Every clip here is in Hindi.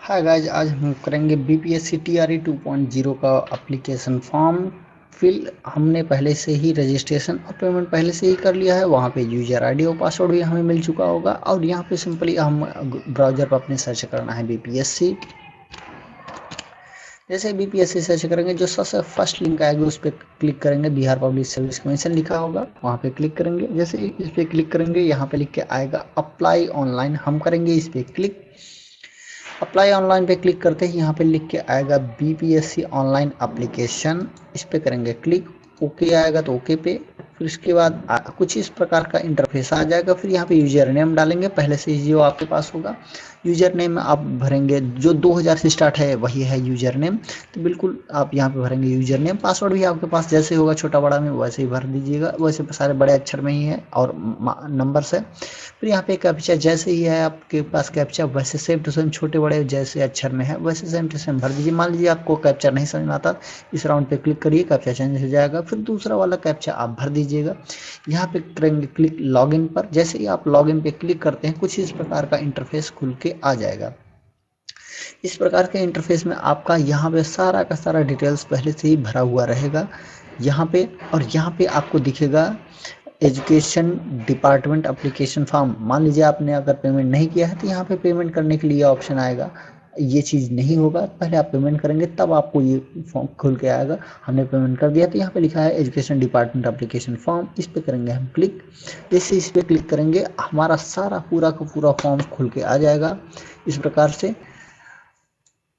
हाय गाइज, आज हम करेंगे बीपीएससी टीआरई 2.0 का एप्लीकेशन फॉर्म फिल। हमने पहले से ही रजिस्ट्रेशन और पेमेंट पहले से ही कर लिया है। वहाँ पे यूजर आईडी और पासवर्ड भी हमें मिल चुका होगा और यहाँ पे सिंपली हम ब्राउज़र पर अपने सर्च करना है बीपीएससी। जैसे बीपीएससी सर्च करेंगे, जो सबसे फर्स्ट लिंक आएगा उस पर क्लिक करेंगे। बिहार पब्लिक सर्विस कमीशन लिखा होगा, वहाँ पे क्लिक करेंगे। जैसे इस पर क्लिक करेंगे, यहाँ पे लिख के आएगा अप्लाई ऑनलाइन। हम करेंगे इस पर क्लिक। अप्लाई ऑनलाइन पे क्लिक करते ही यहाँ पे लिख के आएगा बीपीएससी ऑनलाइन एप्लीकेशन। इस पे करेंगे क्लिक। ओके आएगा तो ओके पे। फिर इसके बाद कुछ इस प्रकार का इंटरफेस आ जाएगा। फिर यहाँ पे यूजर नेम डालेंगे, पहले से ही जो आपके पास होगा। यूजर नेम आप भरेंगे जो 2000 से स्टार्ट है, वही है यूजर नेम। तो बिल्कुल आप यहाँ पे भरेंगे यूजर नेम। पासवर्ड भी आपके पास जैसे होगा छोटा बड़ा में वैसे ही भर दीजिएगा, वैसे सारे बड़े अक्षर में ही है और नंबर से। फिर यहाँ पे कैप्चा जैसे ही है आपके पास, कैप्चा वैसे सेम टू सेम छोटे बड़े जैसे अक्षर में है वैसे सेम टू सेम भर दीजिए। मान लीजिए आपको कैप्चा नहीं समझ में आता, इस राउंड पे क्लिक करिए, कैप्चा चेंज हो जाएगा। फिर दूसरा वाला कैप्चा आप भर दीजिएगा। यहाँ पे करेंगे क्लिक लॉगिन पर। जैसे ही आप लॉगिन पे क्लिक करते हैं, कुछ इस प्रकार का इंटरफेस खुल के आ जाएगा। इस प्रकार के इंटरफेस में आपका यहाँ पे सारा का सारा डिटेल्स पहले से ही भरा हुआ रहेगा यहाँ पे। और यहाँ पे आपको दिखेगा एजुकेशन डिपार्टमेंट एप्लीकेशन फॉर्म। मान लीजिए आपने अगर पेमेंट नहीं किया है तो यहाँ पे पेमेंट करने के लिए ऑप्शन आएगा। ये चीज़ नहीं होगा, पहले आप पेमेंट करेंगे तब आपको ये फॉर्म खुल के आएगा। हमने पेमेंट कर दिया तो यहाँ पे लिखा है एजुकेशन डिपार्टमेंट एप्लीकेशन फॉर्म। इस पे करेंगे हम क्लिक। जैसे इस पे क्लिक करेंगे, हमारा सारा पूरा का पूरा फॉर्म खुल के आ जाएगा इस प्रकार से।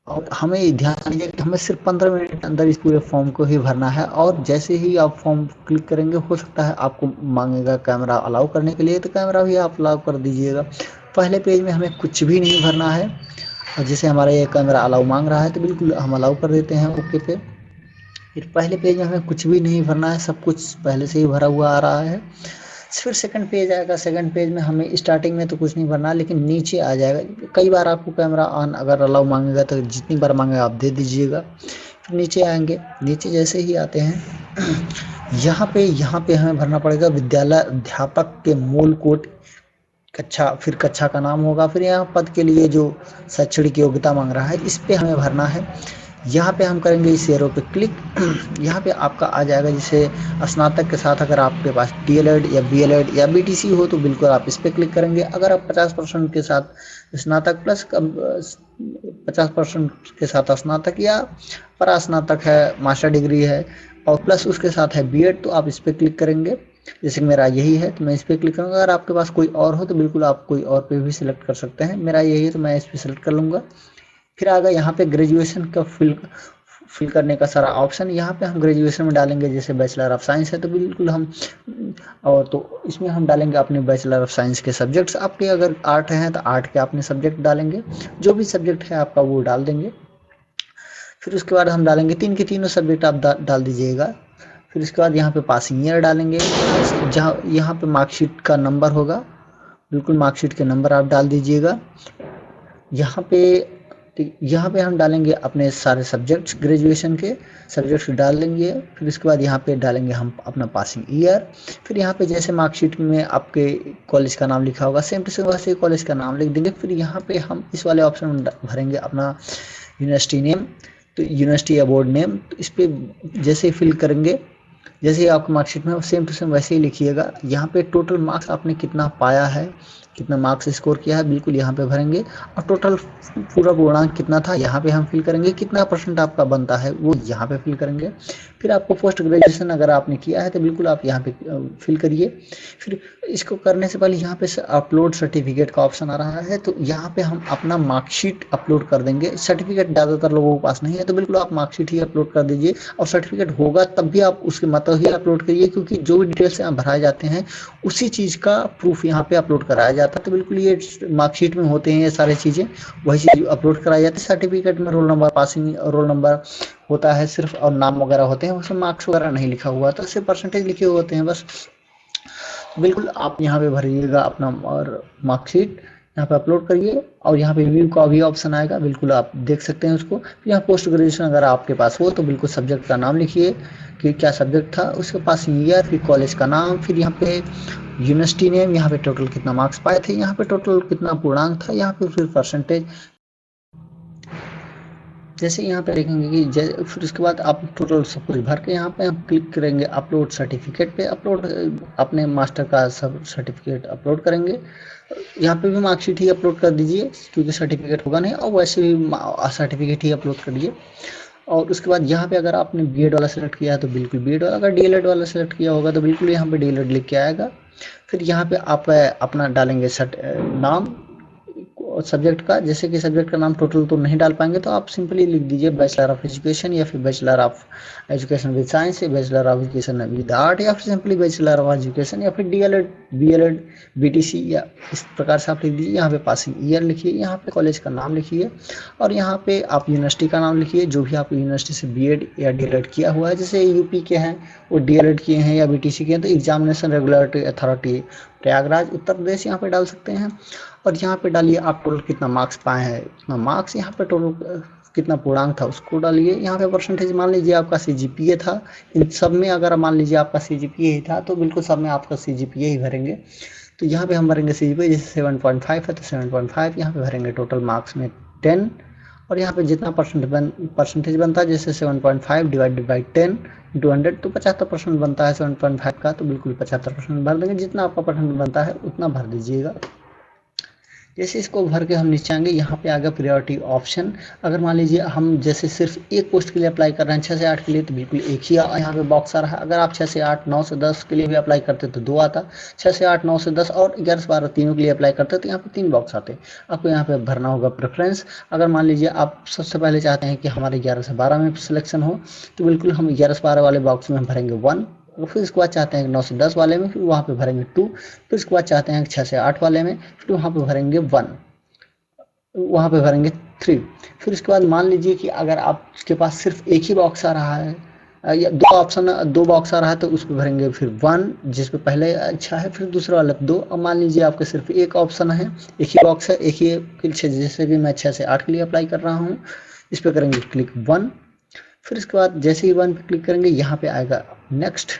और हमें ध्यान दीजिए कि हमें सिर्फ 15 मिनट के अंदर इस पूरे फॉर्म को ही भरना है। और जैसे ही आप फॉर्म क्लिक करेंगे, हो सकता है आपको मांगेगा कैमरा अलाउ करने के लिए, तो कैमरा भी आप अलाउ कर दीजिएगा। पहले पेज में हमें कुछ भी नहीं भरना है। और जैसे हमारा ये कैमरा अलाउ मांग रहा है तो बिल्कुल हम अलाउ कर देते हैं ओके पे। फिर पहले पेज में हमें कुछ भी नहीं भरना है, सब कुछ पहले से ही भरा हुआ आ रहा है। फिर सेकंड पेज आएगा। सेकंड पेज में हमें स्टार्टिंग में तो कुछ नहीं भरना, लेकिन नीचे आ जाएगा। कई बार आपको कैमरा ऑन अगर अलाउ मांगेगा तो जितनी बार मांगेगा आप दे दीजिएगा। फिर नीचे आएंगे। नीचे जैसे ही आते हैं, यहाँ पे हमें भरना पड़ेगा विद्यालय अध्यापक के मूल कोट कक्षा। फिर कक्षा का नाम होगा। फिर यहाँ पद के लिए जो शैक्षणिक योग्यता मांग रहा है, इस पे हमें भरना है। यहाँ पे हम करेंगे इस एरो पे क्लिक। यहाँ पे आपका आ जाएगा, जैसे स्नातक के साथ अगर आपके पास डीएलएड या बीएलएड या बीटीसी हो तो बिल्कुल आप इस पे क्लिक करेंगे। अगर आप 50% के साथ स्नातक प्लस 50% के साथ स्नातक या परास्नातक है, मास्टर डिग्री है और प्लस उसके साथ है बीएड, तो आप इस पे क्लिक करेंगे। जैसे कि मेरा यही है तो मैं इस पर क्लिक करूँगा। अगर आपके पास कोई और हो तो बिल्कुल आप कोई और पे भी सिलेक्ट कर सकते हैं। मेरा यही है तो मैं इस पर सिलेक्ट कर लूँगा। फिर आगे यहाँ पे ग्रेजुएशन का फिल करने का सारा ऑप्शन। यहाँ पे हम ग्रेजुएशन में डालेंगे, जैसे बैचलर ऑफ साइंस है तो बिल्कुल हम, और तो इसमें हम डालेंगे अपने बैचलर ऑफ साइंस के सब्जेक्ट्स। आपके अगर आर्ट हैं तो आर्ट के अपने सब्जेक्ट डालेंगे, जो भी सब्जेक्ट है आपका वो डाल देंगे। फिर उसके बाद हम डालेंगे तीन के तीनों सब्जेक्ट आप डाल दीजिएगा। फिर उसके बाद यहाँ पे पासिंग ईयर डालेंगे, जहाँ यहाँ पे मार्कशीट का नंबर होगा, बिल्कुल मार्कशीट के नंबर आप डाल दीजिएगा। यहाँ पे यहाँ पे हम डालेंगे अपने सारे सब्जेक्ट्स, ग्रेजुएशन के सब्जेक्ट्स डाल देंगे। फिर उसके बाद यहाँ पे डालेंगे हम अपना पासिंग ईयर। फिर यहाँ पे जैसे मार्कशीट में आपके कॉलेज का नाम लिखा होगा, सेम टू सेम वैसे कॉलेज का नाम लिख देंगे। फिर यहाँ पे हम इस वाले ऑप्शन में भरेंगे अपना यूनिवर्सिटी नेम, तो यूनिवर्सिटी या बोर्ड नेम। तो इस पर जैसे ही फिल करेंगे, जैसे ही आपको मार्कशीट में सेम टू सेम वैसे ही लिखिएगा। यहाँ पे टोटल मार्क्स आपने कितना पाया है, कितना मार्क्स स्कोर किया है, बिल्कुल यहाँ पे भरेंगे। और टोटल पूरा पूर्णांक कितना था यहाँ पे हम फिल करेंगे। कितना परसेंट आपका बनता है वो यहाँ पे फिल करेंगे। फिर आपको पोस्ट ग्रेजुएशन अगर आपने किया है तो बिल्कुल आप यहाँ पे फिल करिए। फिर इसको करने से पहले यहाँ पे अपलोड सर्टिफिकेट का ऑप्शन आ रहा है, तो यहाँ पे हम अपना मार्कशीट अपलोड कर देंगे। सर्टिफिकेट ज़्यादातर लोगों के पास नहीं है तो बिल्कुल आप मार्कशीट ही अपलोड कर दीजिए। और सर्टिफिकेट होगा तब भी आप उसके मतलब ही अपलोड करिए, क्योंकि जो भी डिटेल्स यहाँ भराए जाते हैं उसी चीज़ का प्रूफ यहाँ पे अपलोड कराया जाता है। तो बिल्कुल ये मार्कशीट में होते हैं ये सारी चीज़ें, वही चीज़ अपलोड कराई जाती है। सर्टिफिकेट में roll number, passing roll number होता है सिर्फ, और नाम वगैरह होते हैं, उसमें मार्क्स वगैरह नहीं लिखा हुआ, तो सिर्फ परसेंटेज लिखे हुए होते हैं बस। बिल्कुल आप यहाँ पे भरिएगा अपना और मार्कशीट यहाँ पे अपलोड करिए। और यहाँ पे व्यू का भी ऑप्शन आएगा, बिल्कुल आप देख सकते हैं उसको। फिर यहाँ पोस्ट ग्रेजुएशन अगर आपके पास हो तो बिल्कुल सब्जेक्ट का नाम लिखिए कि क्या सब्जेक्ट था, उसके पास ईयर, फिर कॉलेज का नाम, फिर यहाँ पे यूनिवर्सिटी नेम, यहाँ पे टोटल कितना मार्क्स पाए थे, यहाँ पे टोटल कितना पूर्णांक था, यहाँ पे फिर परसेंटेज। जैसे यहाँ पे देखेंगे कि फिर उसके बाद आप टोटल सब कुछ भर के यहाँ पे हम क्लिक करेंगे अपलोड सर्टिफिकेट पे। अपलोड अपने मास्टर का सब सर्टिफिकेट अपलोड करेंगे। यहाँ पे भी मार्कशीट ही अपलोड कर दीजिए क्योंकि सर्टिफिकेट होगा नहीं, और वैसे भी सर्टिफिकेट ही अपलोड करिए। और उसके बाद यहाँ पे अगर आपने बीएड वाला सेलेक्ट किया है तो बिल्कुल बीएड वाला, अगर डीएलएड वाला सेलेक्ट किया होगा तो बिल्कुल यहाँ पे डीएलएड लिख के आएगा। फिर यहाँ पे आप अपना डालेंगे नाम सब्जेक्ट का। जैसे कि सब्जेक्ट का नाम टोटल तो नहीं डाल पाएंगे तो आप सिंपली लिख दीजिए बैचलर ऑफ एजुकेशन, या फिर bachelor of education with science, या bachelor of education with art, या फिर सिंपली बैचलर ऑफ एजुकेशन, या फिर डीएलएड बीएलएड बीटीसी, या इस प्रकार से आप लिख दीजिए। यहाँ पे पासिंग ईयर लिखिए, यहाँ पे कॉलेज का नाम लिखिए, और यहाँ पे आप यूनिवर्सिटी का नाम लिखिए जो भी आप यूनिवर्सिटी से बीएड या डीएलएड किया हुआ है। जैसे यूपी के हैं वो डीएलएड किए हैं या बीटीसी किए हैं तो examination regulatory authority Prayagraj Uttar Pradesh यहाँ पे डाल सकते हैं। और यहाँ पे डालिए आप टोटल कितना मार्क्स पाए हैं, उतना मार्क्स यहाँ पे टोटल कितना पूर्णांक था उसको डालिए। यहाँ पे परसेंटेज मान लीजिए आपका सीजीपीए था, इन सब में अगर मान लीजिए आपका सीजीपीए ही था तो बिल्कुल सब में आपका सीजीपीए ही भरेंगे। तो यहाँ पे हम भरेंगे सीजीपीए, जैसे 7.5 है तो 7.5 यहाँ पे भरेंगे टोटल मार्क्स में 10। और यहाँ पे जितना परसेंटेज बनता है, जैसे 7.5 डिवाइडेड बाई 10 इंटू 100 तो 75% बनता है 7.5 का, तो बिल्कुल 75% भर देंगे। जितना आपका परसेंट बनता है उतना भर दीजिएगा। जैसे इसको भर के हम नीचे आएंगे, यहाँ पे आएगा प्रायोरिटी ऑप्शन। अगर मान लीजिए हम जैसे सिर्फ एक पोस्ट के लिए अप्लाई कर रहे हैं 6 से 8 के लिए तो बिल्कुल एक ही यहाँ पे बॉक्स आ रहा है। अगर आप 6 से 8 9 से 10 के लिए भी अप्लाई करते तो 2 आता, 6 से 8 9 से 10 और 11 से 12 तीनों के लिए अप्लाई करते तो यहाँ पे 3 बॉक्स आते। आपको यहाँ पे भरना होगा प्रेफरेंस। अगर मान लीजिए आप सबसे पहले चाहते हैं कि हमारे 11 से 12 में सिलेक्शन हो तो बिल्कुल हम 11 से 12 वाले बॉक्स में हम भरेंगे 1। फिर इसके बाद चाहते हैं 9 से 10 वाले में, फिर वहाँ पे भरेंगे 2। फिर इसके बाद चाहते हैं 6 से 8 वाले में, फिर वहाँ पे भरेंगे 1, वहाँ पे भरेंगे 3। फिर उसके बाद मान लीजिए कि अगर आपके पास सिर्फ एक ही बॉक्स आ रहा है या दो बॉक्स आ रहा है तो उस पर भरेंगे फिर 1 जिस पे पहले अच्छा है, फिर दूसरा वाला 2। अब मान लीजिए आपका सिर्फ एक ऑप्शन है, एक ही बॉक्स है, एक ही फिर जैसे कि मैं 6 से 8 के लिए अप्लाई कर रहा हूँ, इस पर करेंगे क्लिक 1। फिर इसके बाद जैसे ही 1 पे क्लिक करेंगे यहाँ पे आएगा नेक्स्ट।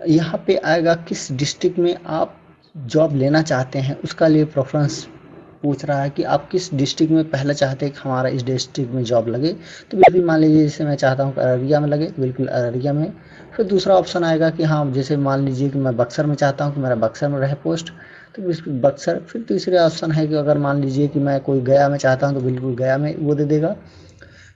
यहाँ पे आएगा किस डिस्ट्रिक्ट में आप जॉब लेना चाहते हैं, उसका लिए प्रेफरेंस पूछ रहा है कि आप किस डिस्ट्रिक्ट में पहले चाहते हैं कि हमारा इस डिस्ट्रिक्ट में जॉब लगे। तो बिल्कुल मान लीजिए जैसे मैं चाहता हूँ अररिया में लगे, बिल्कुल अररिया में। फिर दूसरा ऑप्शन आएगा कि हाँ जैसे मान लीजिए कि मैं बक्सर में चाहता हूँ कि मेरा बक्सर में रहे पोस्ट, तो बक्सर। फिर तीसरा ऑप्शन है कि अगर मान लीजिए कि मैं कोई गया में चाहता हूँ तो बिल्कुल गया में वो दे देगा।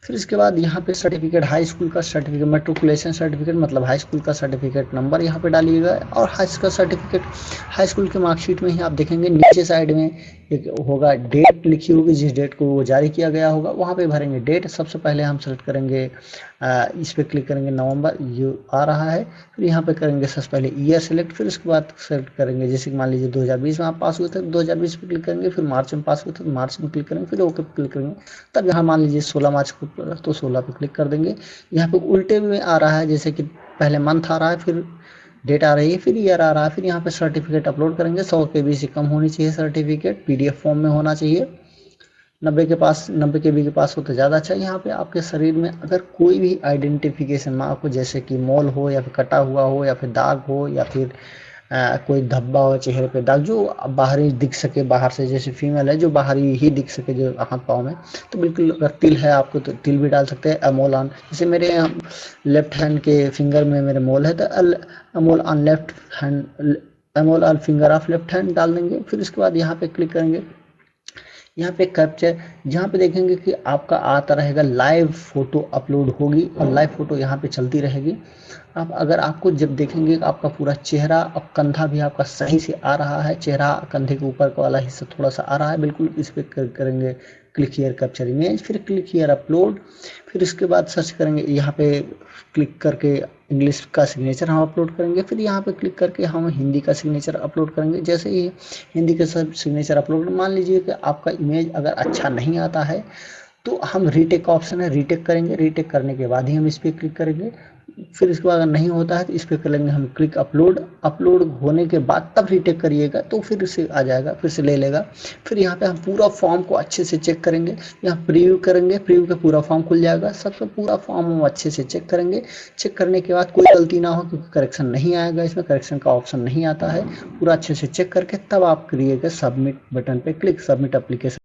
फिर इसके बाद यहाँ पे सर्टिफिकेट, हाई स्कूल का सर्टिफिकेट, मेट्रिकुलेशन सर्टिफिकेट मतलब हाई स्कूल का सर्टिफिकेट नंबर यहाँ पे डालिएगा। और हाई स्कूल का सर्टिफिकेट, हाई स्कूल के मार्कशीट में ही आप देखेंगे नीचे साइड में एक होगा डेट लिखी होगी, जिस डेट को वो जारी किया गया होगा वहाँ पे भरेंगे डेट। सबसे पहले हम सेलेक्ट करेंगे इस पर क्लिक करेंगे नवंबर, ये आ रहा है। फिर यहाँ पे करेंगे सबसे पहले ईयर सेलेक्ट, फिर उसके बाद सेलेक्ट करेंगे जैसे कि मान लीजिए 2020 में आप पास हुए थे तो 2020 पे क्लिक करेंगे। फिर मार्च में पास हुए थे तो मार्च में क्लिक करेंगे, फिर ओके पे क्लिक करेंगे। तब यहाँ मान लीजिए 16 मार्च को तो 16 पे क्लिक कर देंगे। यहाँ पे उल्टे में आ रहा है, जैसे कि पहले मंथ आ रहा है, फिर डेट आ रही है, फिर ईयर आ रहा है। फिर यहाँ पे सर्टिफिकेट अपलोड करेंगे। 100 KB से कम होनी चाहिए सर्टिफिकेट, PDF फॉर्म में होना चाहिए। 90 KB के पास हो तो ज़्यादा अच्छा है। यहाँ पे आपके शरीर में अगर कोई भी आइडेंटिफिकेशन मार्क हो, जैसे कि मोल हो या फिर कटा हुआ हो या फिर दाग हो या फिर कोई धब्बा हो चेहरे पे दाग जो बाहरी दिख सके, बाहर से, जैसे फीमेल है जो बाहरी ही दिख सके जो हाथ पाँव में, तो बिल्कुल अगर तिल है आपको तो तिल भी डाल सकते हैं। अमोल ऑन, जैसे मेरे लेफ्ट हैंड के फिंगर में मेरे मोल है तो Amol on left hand, Amol on finger of left hand डाल देंगे। फिर उसके बाद यहाँ पे क्लिक करेंगे, यहाँ पे कैप्चर, जहाँ पे देखेंगे कि आपका आता रहेगा लाइव फोटो अपलोड होगी और लाइव फोटो यहाँ पे चलती रहेगी। आप अगर आपको जब देखेंगे कि आपका पूरा चेहरा और कंधा भी आपका सही से आ रहा है, चेहरा कंधे के ऊपर वाला हिस्सा थोड़ा सा आ रहा है, बिल्कुल इस पर करेंगे क्लिक हियर कैप्चर इमेज, फिर क्लिक हियर अपलोड। फिर इसके बाद सर्च करेंगे, यहाँ पे क्लिक करके इंग्लिश का सिग्नेचर हम अपलोड करेंगे। फिर यहाँ पे क्लिक करके हम हिंदी का सिग्नेचर अपलोड करेंगे। जैसे ही हिंदी का सब सिग्नेचर अपलोड, मान लीजिए कि आपका इमेज अगर अच्छा नहीं आता है तो हम रीटेक का ऑप्शन है, रीटेक करेंगे। रीटेक करने के बाद ही हम इस पर क्लिक करेंगे। फिर इसके बाद अगर नहीं होता है तो इस पर करेंगे हम क्लिक अपलोड। अपलोड होने के बाद तब रीटेक करिएगा तो फिर से आ जाएगा, फिर से ले लेगा। फिर यहाँ पे हम पूरा फॉर्म को अच्छे से चेक करेंगे, यहाँ प्रीव्यू करेंगे, प्रीव्यू का पूरा फॉर्म खुल जाएगा। सबसे पूरा फॉर्म हम अच्छे से चेक करेंगे। चेक करने के बाद कोई गलती ना हो, क्योंकि करेक्शन नहीं आएगा, इसमें करेक्शन का ऑप्शन नहीं आता है। पूरा अच्छे से चेक करके तब आप करिएगा सबमिट बटन पे क्लिक, सबमिट एप्लीकेशन।